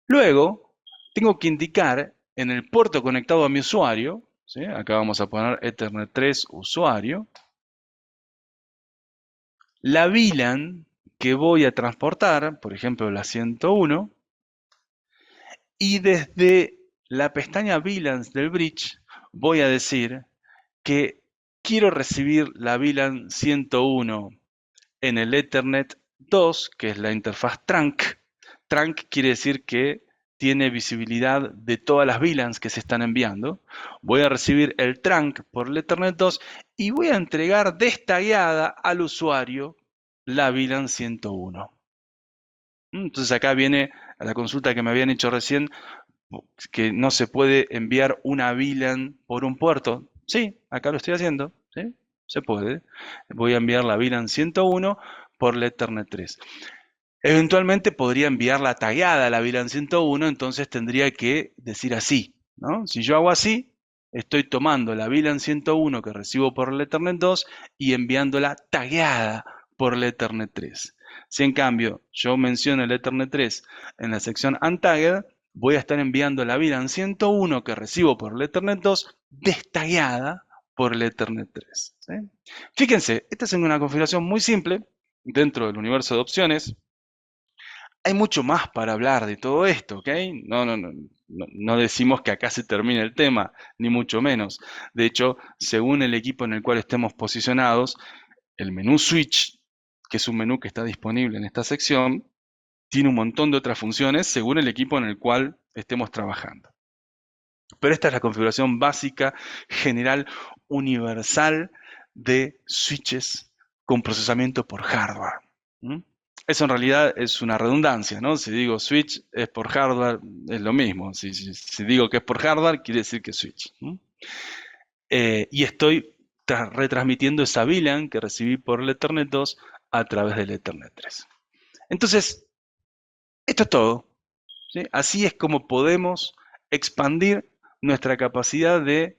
Luego tengo que indicar en el puerto conectado a mi usuario, ¿sí? Acá vamos a poner Ethernet 3 usuario, la VLAN que voy a transportar, por ejemplo la 101, y desde la pestaña VLANs del bridge voy a decir que quiero recibir la VLAN 101 en el Ethernet 2, que es la interfaz trunk. Trunk quiere decir que tiene visibilidad de todas las VLANs que se están enviando. Voy a recibir el trunk por el Ethernet 2 y voy a entregar destagueada al usuario la VLAN 101. Entonces acá viene a la consulta que me habían hecho recién, que no se puede enviar una VLAN por un puerto. Sí, acá lo estoy haciendo, ¿sí? Se puede. Voy a enviar la VLAN 101 por la Ethernet 3. Eventualmente podría enviar la tagueada a la VLAN 101, entonces tendría que decir así, ¿no? Si yo hago así, estoy tomando la VLAN 101 que recibo por el Ethernet 2 y enviándola tagueada por el Ethernet 3. Si en cambio yo menciono el Ethernet 3 en la sección Untagged, voy a estar enviando la VLAN 101 que recibo por el Ethernet 2 destagueada por el Ethernet 3. ¿Sí? Fíjense, esta es una configuración muy simple dentro del universo de opciones. Hay mucho más para hablar de todo esto, ¿ok? No decimos que acá se termine el tema, ni mucho menos. De hecho, según el equipo en el cual estemos posicionados, el menú Switch, que es un menú que está disponible en esta sección, tiene un montón de otras funciones según el equipo en el cual estemos trabajando. Pero esta es la configuración básica, general, universal de switches con procesamiento por hardware. Eso en realidad es una redundancia, ¿no? Si digo switch es por hardware, es lo mismo. Si digo que es por hardware, quiere decir que es switch. Y estoy retransmitiendo esa VLAN que recibí por el Ethernet 2 a través del Ethernet 3. Entonces, esto es todo. ¿Sí? Así es como podemos expandir nuestra capacidad de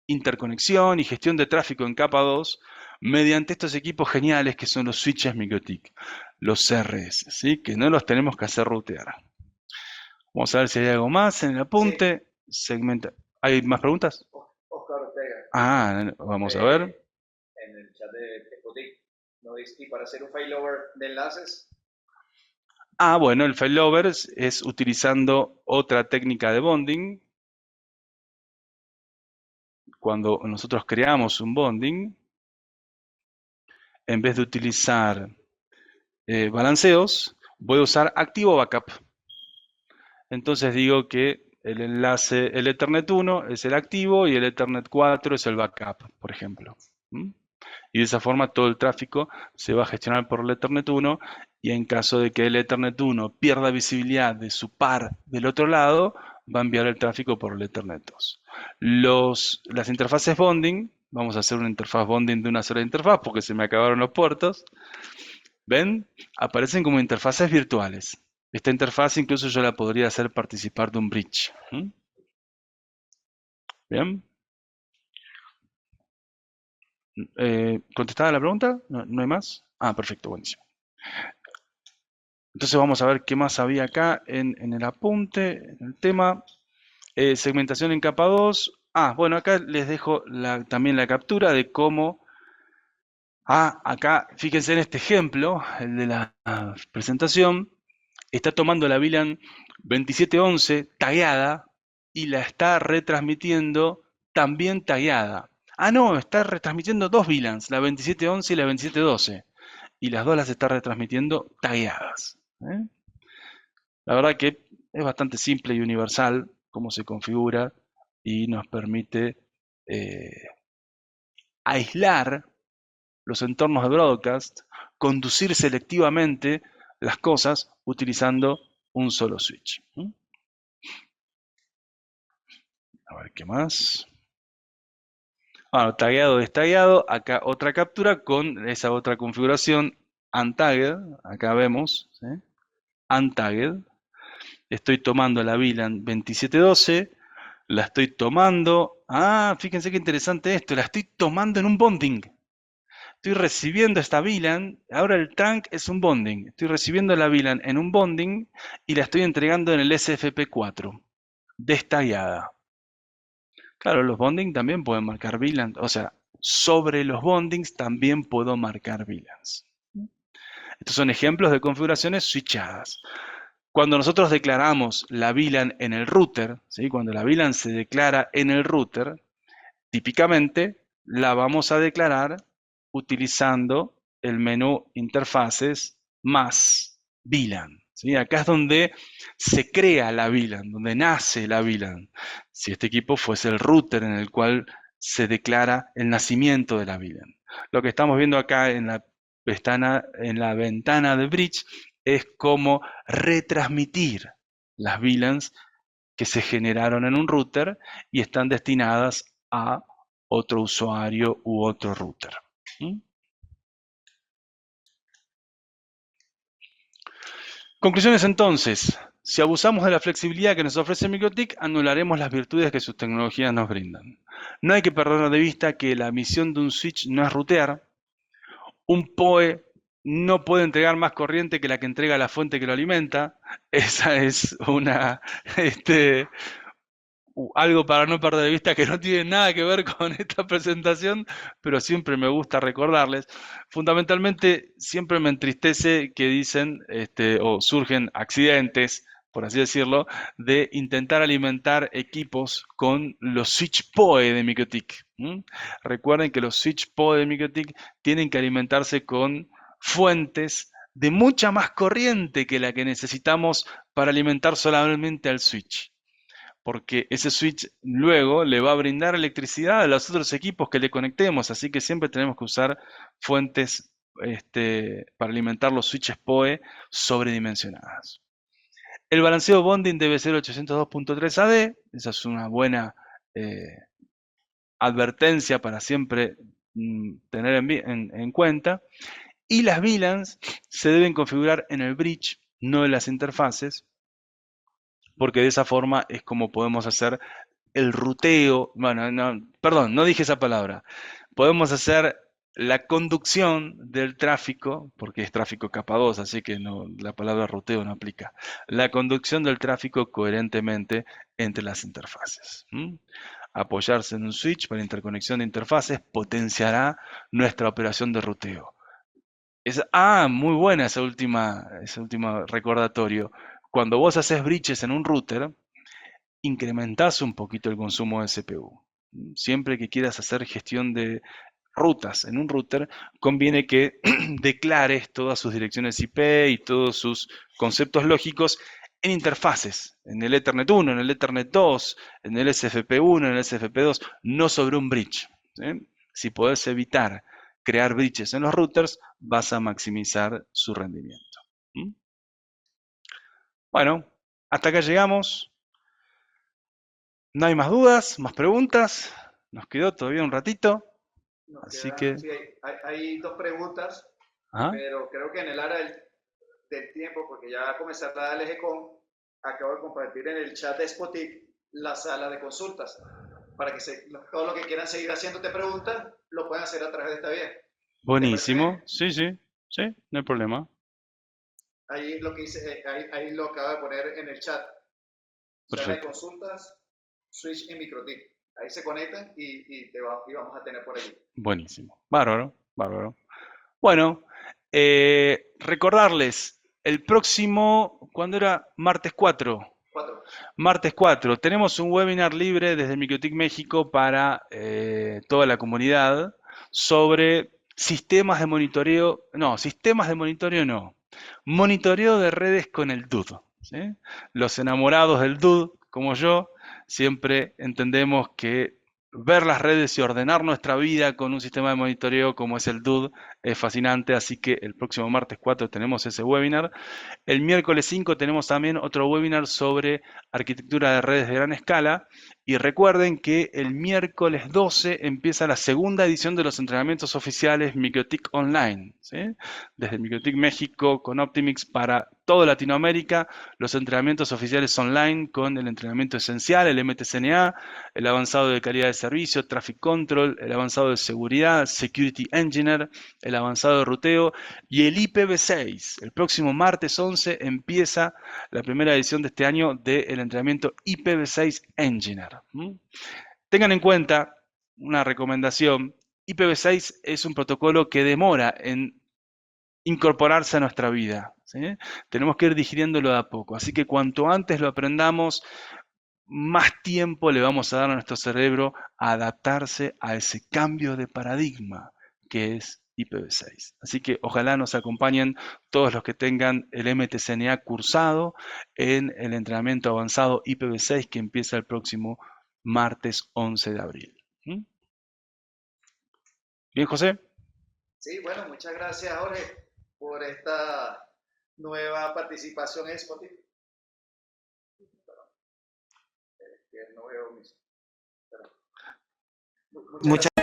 interconexión y gestión de tráfico en capa 2 mediante estos equipos geniales que son los switches MikroTik, los CRS, ¿sí? Que no los tenemos que hacer rutear. Vamos a ver si hay algo más en el apunte. Segmenta. ¿Hay más preguntas? Oscar Ortega. Vamos a ver. En el chat de Tecotic nos dice, y para hacer un failover de enlaces. Bueno, el failover es utilizando otra técnica de bonding. Cuando nosotros creamos un bonding, en vez de utilizar balanceos, voy a usar activo backup. Entonces digo que el enlace, el Ethernet 1 es el activo y el Ethernet 4 es el backup, por ejemplo. Y de esa forma todo el tráfico se va a gestionar por el Ethernet 1 y en caso de que el Ethernet 1 pierda visibilidad de su par del otro lado, va a enviar el tráfico por el Ethernet 2. Las interfaces bonding, vamos a hacer una interfaz bonding de una sola interfaz porque se me acabaron los puertos. ¿Ven? Aparecen como interfaces virtuales. Esta interfaz incluso yo la podría hacer participar de un bridge. ¿Bien? ¿Contestada la pregunta? ¿No hay más? Perfecto, buenísimo. Entonces vamos a ver qué más había acá en el apunte, en el tema. Segmentación en capa 2. Bueno, acá les dejo también la captura de cómo... acá, fíjense en este ejemplo, el de la presentación. Está tomando la VLAN 2711 tagueada y la está retransmitiendo también tagueada. No, está retransmitiendo dos VLANs, la 2711 y la 2712. Y las dos las está retransmitiendo tagueadas. La verdad que es bastante simple y universal cómo se configura y nos permite aislar los entornos de broadcast, conducir selectivamente las cosas utilizando un solo switch. A ver, ¿qué más? Bueno, tagueado, destagueado, acá otra captura con esa otra configuración, untagged, acá vemos, ¿sí? Untagged. Estoy tomando la VLAN 2712, la estoy tomando, fíjense qué interesante esto, la estoy tomando en un bonding. Estoy recibiendo esta VLAN, ahora el trunk es un bonding. Estoy recibiendo la VLAN en un bonding y la estoy entregando en el SFP4, destagueada. Claro, los bonding también pueden marcar VLAN, o sea, sobre los bondings también puedo marcar VLANs. Estos son ejemplos de configuraciones switchadas. Cuando nosotros declaramos la VLAN en el router, ¿sí? Cuando la VLAN se declara en el router, típicamente la vamos a declarar utilizando el menú interfaces más VLAN, ¿sí? Acá es donde se crea la VLAN, donde nace la VLAN. Si este equipo fuese el router en el cual se declara el nacimiento de la VLAN. Lo que estamos viendo acá en la ventana de Bridge es cómo retransmitir las VLANs que se generaron en un router y están destinadas a otro usuario u otro router. ¿Mm? Conclusiones entonces. Si abusamos de la flexibilidad que nos ofrece MikroTik, anularemos las virtudes que sus tecnologías nos brindan. No hay que perder de vista que la misión de un switch no es rutear. Un PoE no puede entregar más corriente que la que entrega la fuente que lo alimenta. Esa es algo para no perder de vista que no tiene nada que ver con esta presentación, pero siempre me gusta recordarles. Fundamentalmente, siempre me entristece que dicen, o surgen accidentes, por así decirlo, de intentar alimentar equipos con los switch PoE de MikroTik. Recuerden que los switch PoE de MikroTik tienen que alimentarse con fuentes de mucha más corriente que la que necesitamos para alimentar solamente al switch, porque ese switch luego le va a brindar electricidad a los otros equipos que le conectemos, así que siempre tenemos que usar fuentes para alimentar los switches PoE sobredimensionadas. El balanceo bonding debe ser 802.3 AD, esa es una buena advertencia para siempre tener en cuenta, y las VLANs se deben configurar en el bridge, no en las interfaces, porque de esa forma es como podemos hacer el ruteo, bueno, perdón, no dije esa palabra. Podemos hacer la conducción del tráfico, porque es tráfico capa 2, así que la palabra ruteo no aplica. La conducción del tráfico coherentemente entre las interfaces. Apoyarse en un switch para interconexión de interfaces potenciará nuestra operación de ruteo. Muy buena ese último recordatorio. Cuando vos haces bridges en un router, incrementás un poquito el consumo de CPU. Siempre que quieras hacer gestión de rutas en un router, conviene que declares todas sus direcciones IP y todos sus conceptos lógicos en interfaces, en el Ethernet 1, en el Ethernet 2, en el SFP1, en el SFP2, no sobre un bridge. ¿Sí? Si podés evitar crear bridges en los routers, vas a maximizar su rendimiento. Bueno, hasta acá llegamos. No hay más dudas, más preguntas. Nos quedó todavía un ratito. Así que... Sí, hay dos preguntas, pero creo que en el área del tiempo, porque ya va a comenzar la LGCon, acabo de compartir en el chat de Spotify la sala de consultas, para que todo lo que quieran seguir haciéndote preguntas, lo pueden hacer a través de esta vía. Buenísimo, sí, no hay problema. Ahí lo que hice, ahí lo acabo de poner en el chat. Sala de consultas, Switch y MikroTik. Ahí se conectan y vamos a tener por allí. Buenísimo, bárbaro. Bueno, recordarles, el próximo, ¿cuándo era? Martes 4. Martes 4, tenemos un webinar libre desde MikroTik México para toda la comunidad sobre monitoreo de redes con el DUD. ¿Sí? Los enamorados del DUD, como yo, siempre entendemos que ver las redes y ordenar nuestra vida con un sistema de monitoreo como es el DUD es fascinante, así que el próximo martes 4 tenemos ese webinar. El miércoles 5 tenemos también otro webinar sobre arquitectura de redes de gran escala Y recuerden que el miércoles 12 empieza la segunda edición de los entrenamientos oficiales MikroTik Online, ¿sí? Desde MikroTik México con Optimix para toda Latinoamérica, los entrenamientos oficiales online con el entrenamiento esencial, el MTCNA, el avanzado de calidad de servicio, Traffic Control, el avanzado de seguridad, Security Engineer, el avanzado de ruteo y el IPv6. El próximo martes 11 empieza la primera edición de este año del entrenamiento IPv6 Engineer. Tengan en cuenta una recomendación. IPv6 es un protocolo que demora en incorporarse a nuestra vida, ¿sí? Tenemos que ir digiriéndolo de a poco. Así que cuanto antes lo aprendamos, más tiempo le vamos a dar a nuestro cerebro a adaptarse a ese cambio de paradigma que es IPv6. Así que ojalá nos acompañen todos los que tengan el MTCNA cursado en el entrenamiento avanzado IPv6 que empieza el próximo martes 11 de abril. ¿Bien, José? Sí, bueno, muchas gracias, Jorge, por esta nueva participación en Spotify. No veo mis... Muchas gracias.